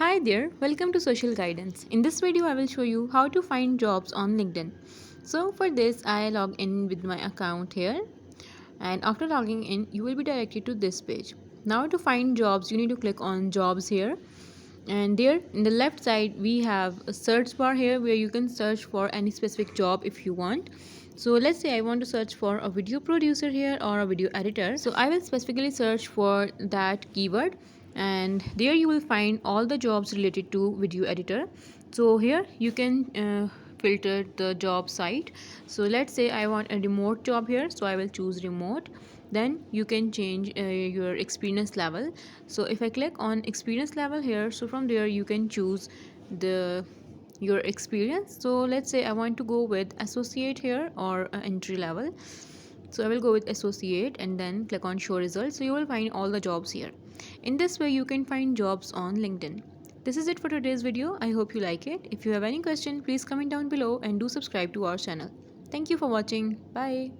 Hi there, welcome to Social Guidance. In this video, I will show you how to find jobs on LinkedIn. So for this, I log in with my account here, and after logging in, you will be directed to this page. Now to find jobs, you need to click on jobs here, and there in the left side, we have a search bar here where you can search for any specific job if you want. So let's say I want to search for a video producer here or a video editor. So I will specifically search for that keyword, and there you will find all the jobs related to video editor. So here you can filter the job site. So let's say I want a remote job here, so I will choose remote. Then you can change your experience level. So if I click on experience level here, so from there you can choose the your experience. So let's say I want to go with associate here or entry level. So I will go with associate and then click on show results. So you will find all the jobs here. In this way you can find jobs on LinkedIn. This is it for today's video. I hope you like it. If you have any question, please comment down below and do subscribe to our channel. Thank you for watching. Bye.